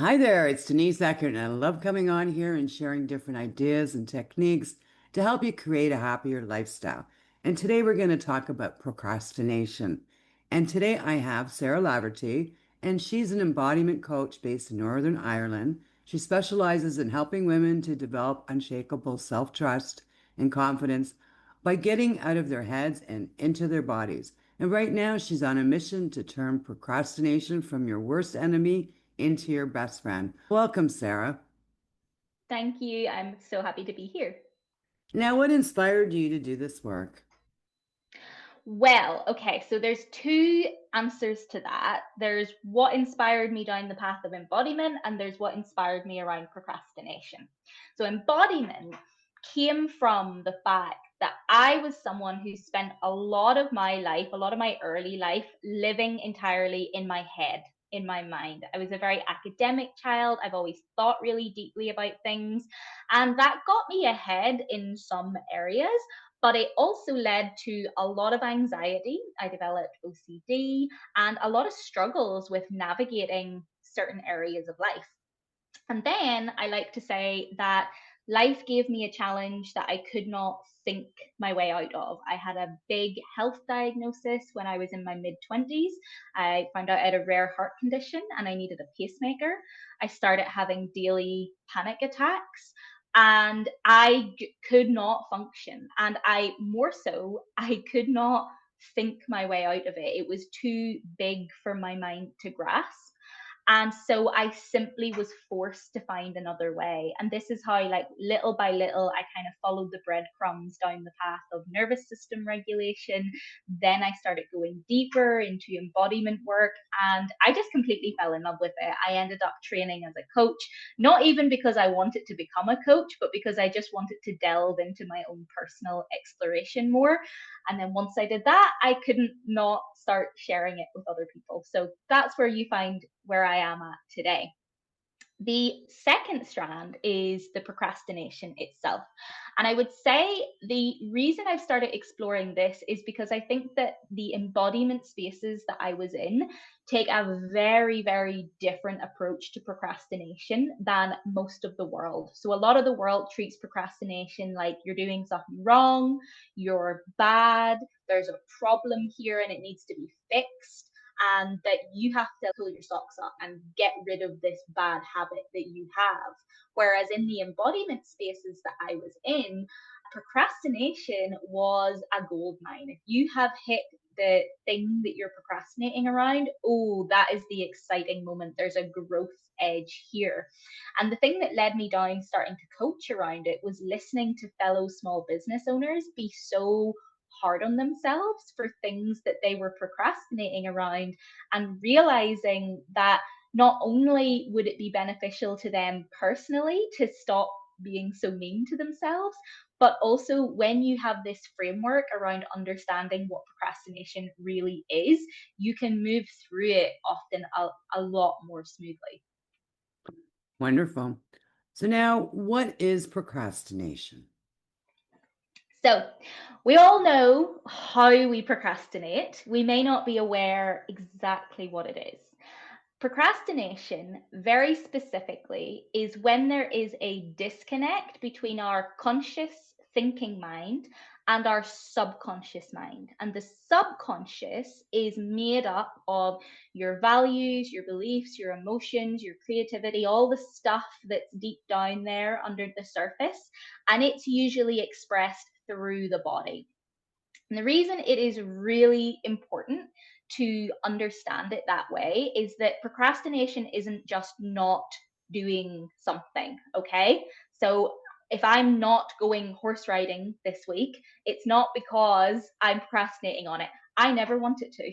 Hi there, it's Denise Eckert, and I love coming on here and sharing different ideas and techniques to help you create a happier lifestyle. And today we're going to talk about procrastination. And today I have Sarah Laverty, and she's an embodiment coach based in Northern Ireland. She specializes in helping women to develop unshakable self-trust and confidence by getting out of their heads and into their bodies. And right now she's on a mission to turn procrastination from your worst enemy into your best friend. Welcome, Sarah. Thank you. I'm so happy to be here. Now, what inspired you to do this work? Well, okay, so there's two answers to that. There's what inspired me down the path of embodiment, and there's what inspired me around procrastination. So, embodiment came from the fact that I was someone who spent a lot of my life, a lot of my early life, living entirely in my head, in my mind. I was a very academic child. I've always thought really deeply about things, and that got me ahead in some areas, but it also led to a lot of anxiety. I developed OCD and a lot of struggles with navigating certain areas of life. And then I like to say that life gave me a challenge that I could not think my way out of. I had a big health diagnosis when I was in my mid 20s. I found out I had a rare heart condition and I needed a pacemaker. I started having daily panic attacks and could not function. And more so, I could not think my way out of it. It was too big for my mind to grasp. And so I simply was forced to find another way. And this is how, like, little by little, I kind of followed the breadcrumbs down the path of nervous system regulation. Then I started going deeper into embodiment work, and I just completely fell in love with it. I ended up training as a coach, not even because I wanted to become a coach, but because I just wanted to delve into my own personal exploration more. And then once I did that, I couldn't not start sharing it with other people. So that's where you find where I am at today. The second strand is the procrastination itself. And I would say the reason I've started exploring this is because I think that the embodiment spaces that I was in take a very, very different approach to procrastination than most of the world. So, a lot of the world treats procrastination like you're doing something wrong, you're bad, there's a problem here and it needs to be fixed, and that you have to pull your socks up and get rid of this bad habit that you have. Whereas in the embodiment spaces that I was in, procrastination was a gold mine. If you have hit the thing that you're procrastinating around, oh, that is the exciting moment. There's a growth edge here. And the thing that led me down starting to coach around it was listening to fellow small business owners be so hard on themselves for things that they were procrastinating around, and realizing that not only would it be beneficial to them personally to stop being so mean to themselves, but also when you have this framework around understanding what procrastination really is, you can move through it often a lot more smoothly. Wonderful. So, now what is procrastination? So, we all know how we procrastinate. We may not be aware exactly what it is. Procrastination, very specifically, is when there is a disconnect between our conscious thinking mind and our subconscious mind. And the subconscious is made up of your values, your beliefs, your emotions, your creativity, all the stuff that's deep down there under the surface. And it's usually expressed through the body. And the reason it is really important to understand it that way is that procrastination isn't just not doing something, okay? So if I'm not going horse riding this week, it's not because I'm procrastinating on it. I never wanted to.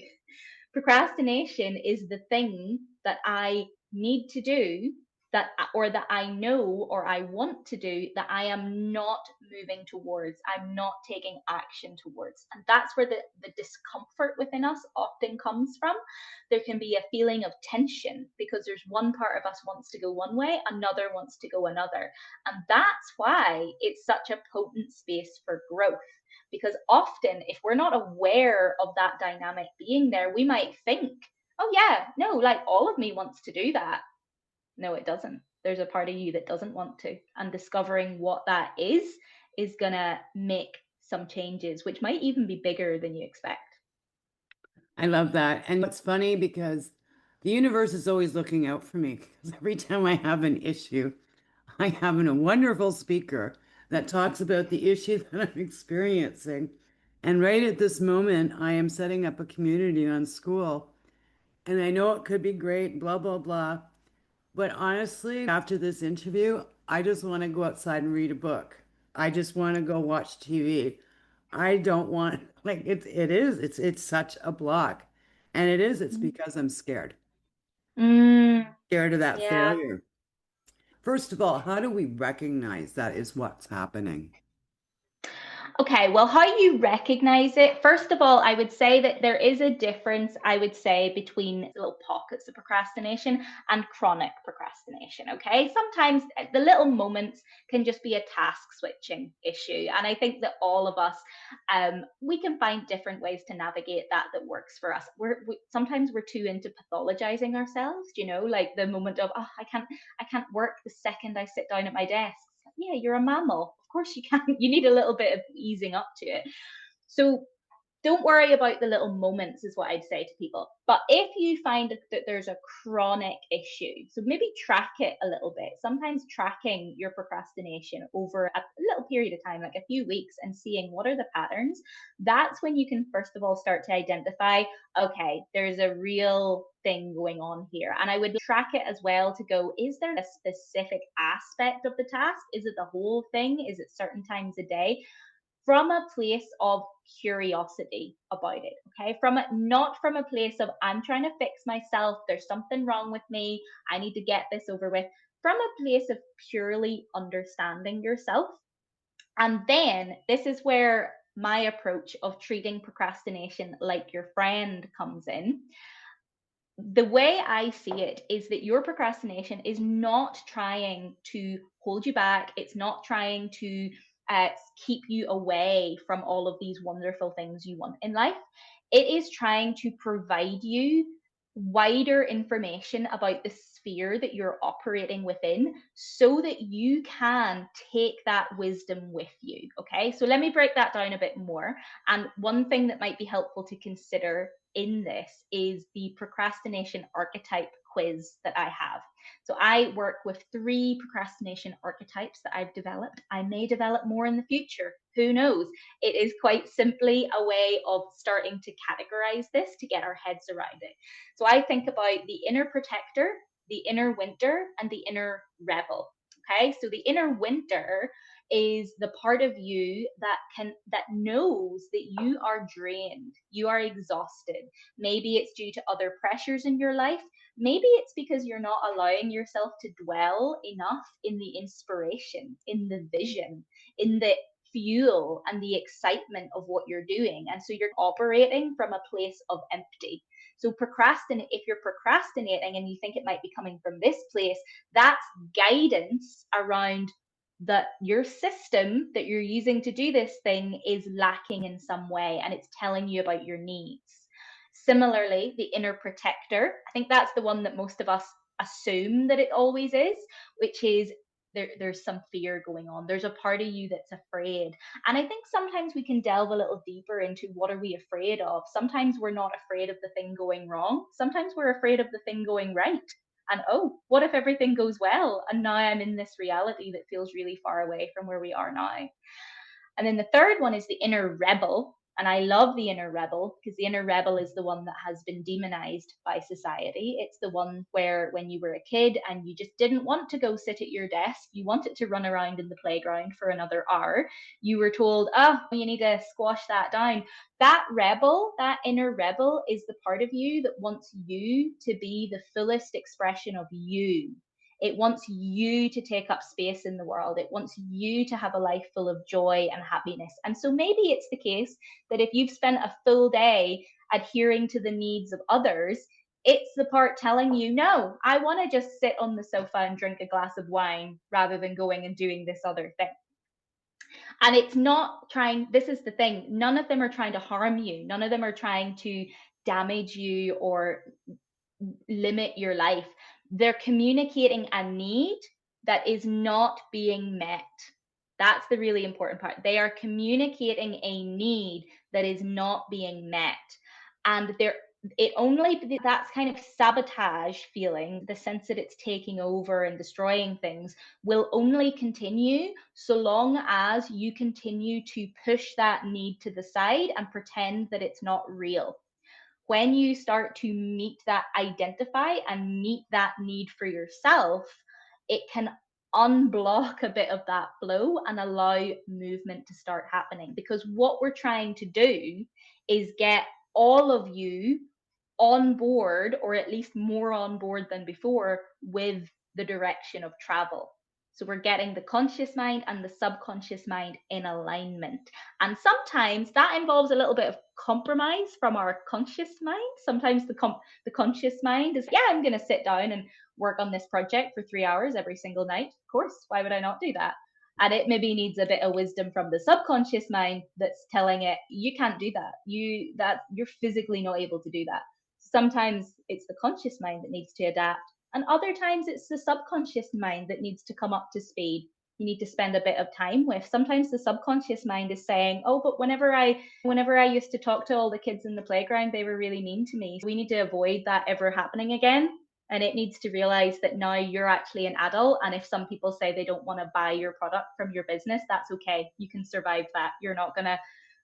Procrastination is the thing that I need to do, that or that I know or I want to do, that I am not moving towards, I'm not taking action towards. And that's where the discomfort within us often comes from. There can be a feeling of tension because there's one part of us wants to go one way, another wants to go another. And that's why it's such a potent space for growth, because often if we're not aware of that dynamic being there, we might think, oh yeah, no, like all of me wants to do that. No, it doesn't. There's a part of you that doesn't want to. And discovering what that is going to make some changes, which might even be bigger than you expect. I love that. And it's funny because the universe is always looking out for me because every time I have an issue, I have a wonderful speaker that talks about the issue that I'm experiencing. And right at this moment, I am setting up a community on school. And I know it could be great, blah, blah, blah. But honestly, after this interview, I just want to go outside and read a book. I just want to go watch TV. I don't want like it's such a block. And it's because I'm scared. Mm, Scared of that yeah. failure. First of all, how do we recognize that is what's happening? Okay, well, how you recognize it, first of all, I would say that there is a difference, I would say, between little pockets of procrastination and chronic procrastination. Okay, sometimes the little moments can just be a task switching issue. And I think that all of us, we can find different ways to navigate that works for us. Sometimes we're too into pathologizing ourselves, like the moment of, oh, I can't work the second I sit down at my desk. Yeah, you're a mammal. Of course you can. You need a little bit of easing up to it. So don't worry about the little moments, is what I'd say to people. But if you find that there's a chronic issue, so maybe track it a little bit. Sometimes tracking your procrastination over a little period of time, like a few weeks, and seeing what are the patterns, that's when you can first of all start to identify, okay, there's a real thing going on here. And I would track it as well to go, is there a specific aspect of the task? Is it the whole thing? Is it certain times a day? From a place of curiosity about it, okay? Not from a place of, I'm trying to fix myself, there's something wrong with me, I need to get this over with. From a place of purely understanding yourself. And then this is where my approach of treating procrastination like your friend comes in. The way I see it is that your procrastination is not trying to hold you back. It's not trying to keep you away from all of these wonderful things you want in life. It is trying to provide you wider information about the sphere that you're operating within so that you can take that wisdom with you. Okay, so let me break that down a bit more. And one thing that might be helpful to consider in this is the procrastination archetype quiz that I have. So I work with 3 procrastination archetypes that I've developed. I may develop more in the future. Who knows? It is quite simply a way of starting to categorize this to get our heads around it. So I think about the inner protector, the inner winter, and the inner rebel. Okay, so the inner winter is the part of you that knows that you are drained, you are exhausted. Maybe it's due to other pressures in your life. Maybe it's because you're not allowing yourself to dwell enough in the inspiration, in the vision, in the fuel and the excitement of what you're doing. And so you're operating from a place of empty. So if you're procrastinating and you think it might be coming from this place, that's guidance around that your system that you're using to do this thing is lacking in some way and it's telling you about your needs. Similarly, the inner protector, I think that's the one that most of us assume that it always is, which is there's some fear going on. There's a part of you that's afraid. And I think sometimes we can delve a little deeper into what are we afraid of. Sometimes we're not afraid of the thing going wrong. Sometimes we're afraid of the thing going right. And oh, what if everything goes well? And now I'm in this reality that feels really far away from where we are now. And then the third one is the inner rebel. And I love the inner rebel because the inner rebel is the one that has been demonized by society. It's the one where when you were a kid and you just didn't want to go sit at your desk, you wanted to run around in the playground for another hour. You were told, oh, you need to squash that down. That rebel, that inner rebel, is the part of you that wants you to be the fullest expression of you. It wants you to take up space in the world. It wants you to have a life full of joy and happiness. And so maybe it's the case that if you've spent a full day adhering to the needs of others, it's the part telling you, no, I want to just sit on the sofa and drink a glass of wine rather than going and doing this other thing. And it's not trying, this is the thing, none of them are trying to harm you. None of them are trying to damage you or limit your life. They're communicating a need that is not being met. That's the really important part. They are communicating a need that is not being met. And that's kind of sabotage feeling, the sense that it's taking over and destroying things, will only continue so long as you continue to push that need to the side and pretend that it's not real. When you start to identify and meet that need for yourself, it can unblock a bit of that flow and allow movement to start happening. Because what we're trying to do is get all of you on board, or at least more on board than before, with the direction of travel. So we're getting the conscious mind and the subconscious mind in alignment. And sometimes that involves a little bit of compromise from our conscious mind. Sometimes the conscious mind is, yeah, I'm going to sit down and work on this project for 3 hours every single night. Of course, why would I not do that? And it maybe needs a bit of wisdom from the subconscious mind that's telling it, you can't do that. You're physically not able to do that. Sometimes it's the conscious mind that needs to adapt, and other times it's the subconscious mind that needs to come up to speed. You need to spend a bit of time with. Sometimes the subconscious mind is saying, oh, but whenever I used to talk to all the kids in the playground, they were really mean to me. We need to avoid that ever happening again. And it needs to realize that now you're actually an adult. And if some people say they don't want to buy your product from your business, that's okay. You can survive that. You're not going to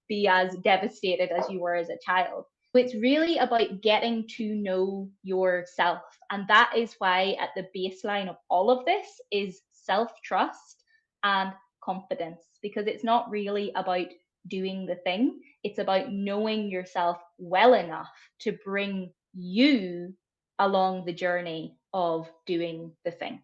be as devastated as you were as a child. It's really about getting to know yourself. And that is why at the baseline of all of this is self-trust and confidence, because it's not really about doing the thing. It's about knowing yourself well enough to bring you along the journey of doing the thing.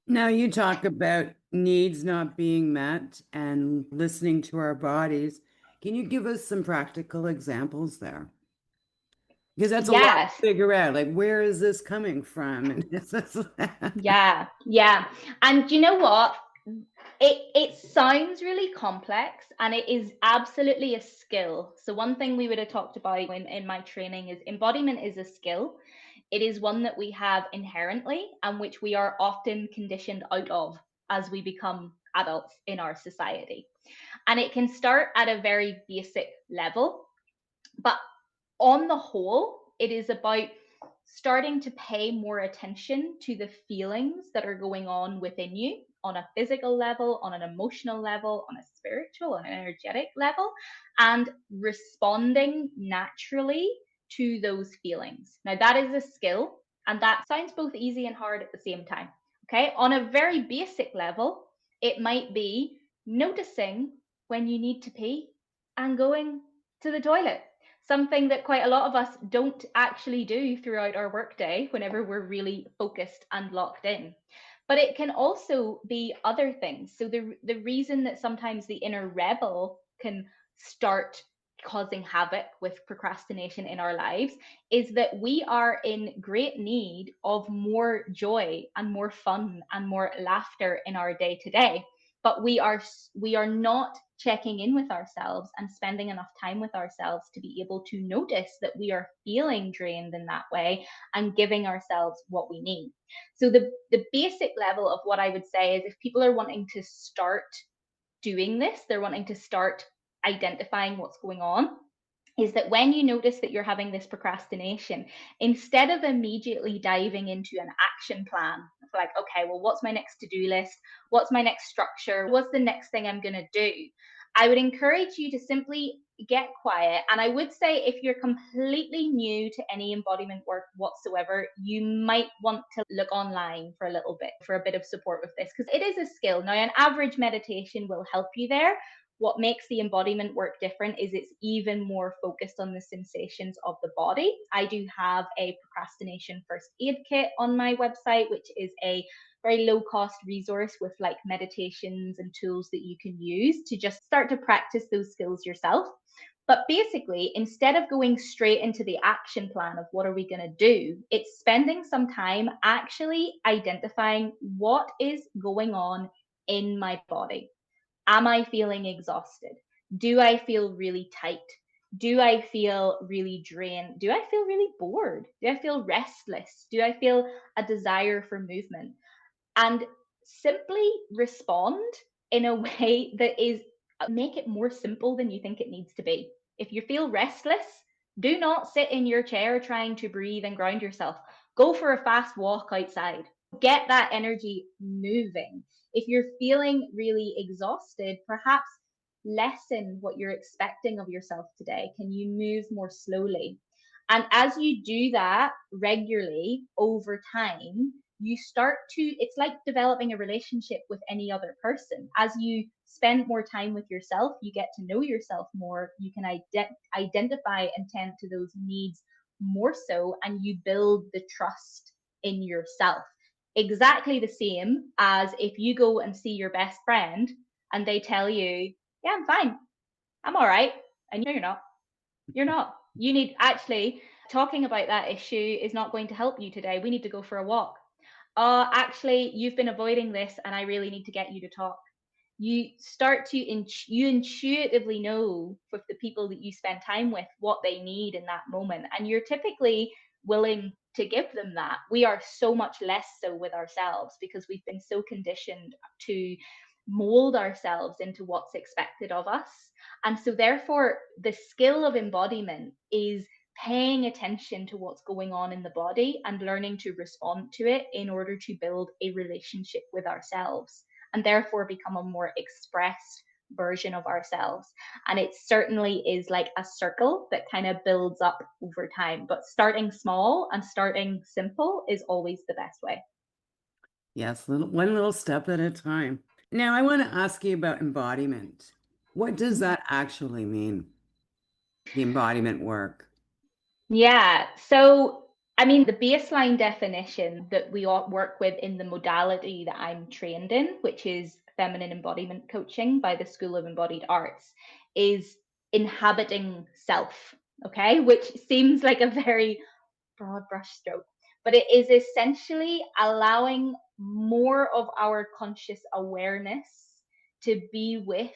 Now, you talk about needs not being met and listening to our bodies. Can you give us some practical examples there? Because that's a lot Yes. to figure out. Like, where is this coming from? And it's just Yeah. Yeah. And you know what? It sounds really complex, and it is absolutely a skill. So one thing we would have talked about in my training is embodiment is a skill. It is one that we have inherently and which we are often conditioned out of as we become adults in our society. And it can start at a very basic level, but on the whole, it is about starting to pay more attention to the feelings that are going on within you on a physical level, on an emotional level, on a spiritual and energetic level, and responding naturally to those feelings. Now, that is a skill, and that sounds both easy and hard at the same time. Okay, on a very basic level, it might be noticing when you need to pee and going to the toilet, something that quite a lot of us don't actually do throughout our workday whenever we're really focused and locked in. But it can also be other things. So the reason that sometimes the inner rebel can start causing havoc with procrastination in our lives is that we are in great need of more joy and more fun and more laughter in our day to day, but we are not checking in with ourselves and spending enough time with ourselves to be able to notice that we are feeling drained in that way and giving ourselves what we need. So the basic level of what I would say is, if people are wanting to start doing this, they're wanting to start identifying what's going on, is that when you notice that you're having this procrastination, instead of immediately diving into an action plan of like, okay, well, what's my next to-do list? What's my next structure? What's the next thing I'm going to do? I would encourage you to simply get quiet. And I would say, if you're completely new to any embodiment work whatsoever, you might want to look online for a little bit for a bit of support with this, because it is a skill. Now, an average meditation will help you there. What makes the embodiment work different is it's even more focused on the sensations of the body. I do have a procrastination first aid kit on my website, which is a very low cost resource with like meditations and tools that you can use to just start to practice those skills yourself. But basically, instead of going straight into the action plan of what are we going to do, it's spending some time actually identifying what is going on in my body. Am I feeling exhausted? Do I feel really tight? Do I feel really drained? Do I feel really bored? Do I feel restless? Do I feel a desire for movement? And simply respond in a way that is make it more simple than you think it needs to be. If you feel restless, do not sit in your chair trying to breathe and ground yourself. Go for a fast walk outside. Get that energy moving. If you're feeling really exhausted, perhaps lessen what you're expecting of yourself today. Can you move more slowly? And as you do that regularly over time, you start to, it's like developing a relationship with any other person. As you spend more time with yourself, you get to know yourself more, you can identify and tend to those needs more so, and you build the trust in yourself. Exactly the same as if you go and see your best friend and they tell you, yeah, I'm fine, I'm all right, and you're not. You're not. You need, actually, talking about that issue is not going to help you today. We need to go for a walk. Actually, you've been avoiding this and I really need to get you to talk. You start to, you intuitively know with the people that you spend time with what they need in that moment. And you're typically willing to give them that. We are so much less so with ourselves because we've been so conditioned to mold ourselves into what's expected of us. And so, therefore, the skill of embodiment is paying attention to what's going on in the body and learning to respond to it in order to build a relationship with ourselves and therefore become a more expressed version of ourselves. And it certainly is like a circle that kind of builds up over time. But starting small and starting simple is always the best way. Yes, one little step at a time. Now, I want to ask you about embodiment. What does that actually mean, the embodiment work? Yeah. So, I mean, the baseline definition that we all work with in the modality that I'm trained in, which is feminine embodiment coaching by the School of Embodied Arts, is inhabiting self. Okay. Which seems like a very broad brushstroke, but it is essentially allowing more of our conscious awareness to be with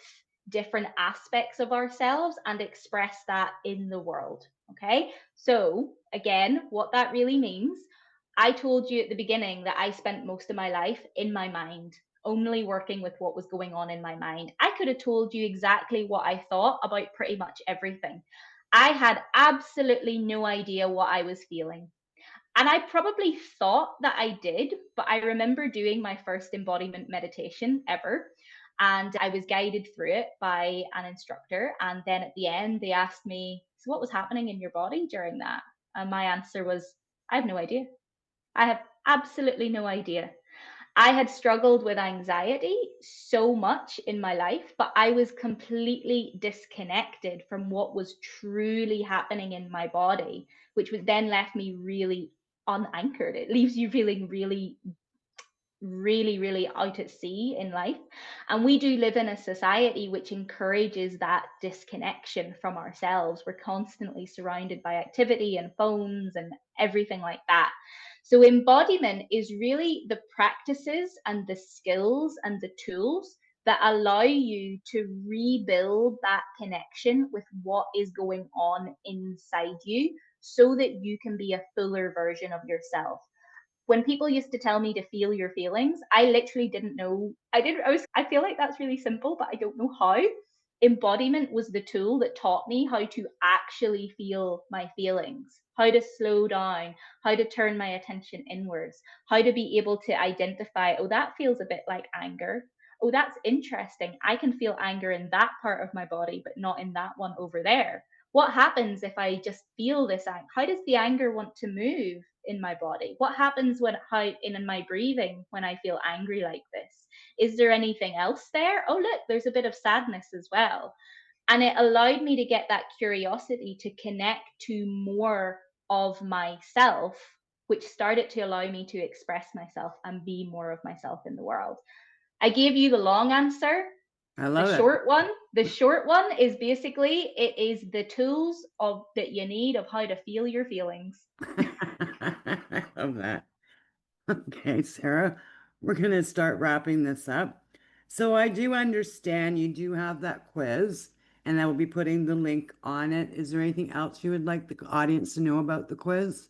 different aspects of ourselves and express that in the world. Okay. So, again, what that really means, I told you at the beginning that I spent most of my life in my mind, only working with what was going on in my mind. I could have told you exactly what I thought about pretty much everything. I had absolutely no idea what I was feeling. And I probably thought that I did, but I remember doing my first embodiment meditation ever. And I was guided through it by an instructor. And then at the end, they asked me, so what was happening in your body during that? And my answer was, I have no idea. I have absolutely no idea. I had struggled with anxiety so much in my life, but I was completely disconnected from what was truly happening in my body, which was then left me really unanchored. It leaves you feeling really out at sea in life. And we do live in a society which encourages that disconnection from ourselves. We're constantly surrounded by activity and phones and everything like that. So, embodiment is really the practices and the skills and the tools that allow you to rebuild that connection with what is going on inside you so that you can be a fuller version of yourself. When people used to tell me to feel your feelings, I literally didn't know. I feel like that's really simple, but I don't know how. Embodiment was the tool that taught me how to actually feel my feelings, how to slow down, how to turn my attention inwards, how to be able to identify, oh, that feels a bit like anger. Oh, that's interesting. I can feel anger in that part of my body, but not in that one over there. What happens if I just feel this anger? How does the anger want to move in my body? What happens when how in my breathing when I feel angry like this? Is there anything else there? Oh, look, there's a bit of sadness as well. And it allowed me to get that curiosity to connect to more of myself, which started to allow me to express myself and be more of myself in the world. I gave you the long answer. I The love short one, the short one is basically it is the tools of that you need of how to feel your feelings. it. I love that. Okay, Sarah, we're going to start wrapping this up. So I do understand you do have that quiz, and I will be putting the link on it. Is there anything else you would like the audience to know about the quiz?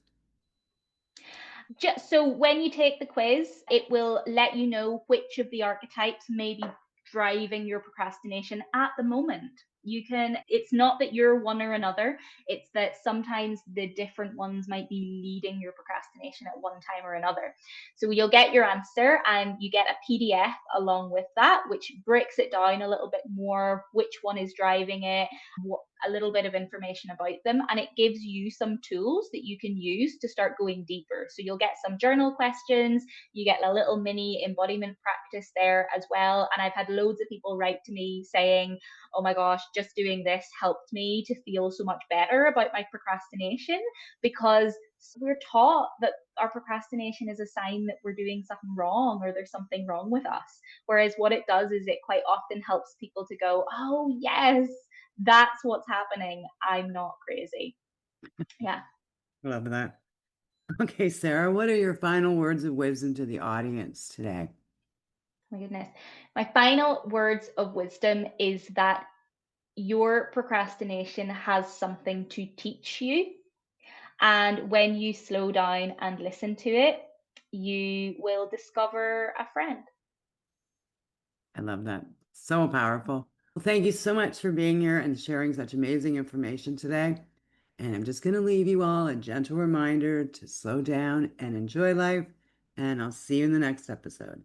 Just so when you take the quiz, it will let you know which of the archetypes may be driving your procrastination at the moment. It's not that you're one or another, it's that sometimes the different ones might be leading your procrastination at one time or another. So you'll get your answer and you get a PDF along with that, which breaks it down a little bit more, which one is driving it, a little bit of information about them, and it gives you some tools that you can use to start going deeper. So you'll get some journal questions, you get a little mini embodiment practice there as well. And I've had loads of people write to me saying, oh my gosh, just doing this helped me to feel so much better about my procrastination, because we're taught that our procrastination is a sign that we're doing something wrong or there's something wrong with us. Whereas what it does is it quite often helps people to go, oh, yes, that's what's happening. I'm not crazy. Yeah. Love that. Okay, Sarah, what are your final words of wisdom to the audience today? My goodness. My final words of wisdom is that your procrastination has something to teach you. And when you slow down and listen to it, you will discover a friend. I love that. So powerful. Well, thank you so much for being here and sharing such amazing information today. And I'm just going to leave you all a gentle reminder to slow down and enjoy life. And I'll see you in the next episode.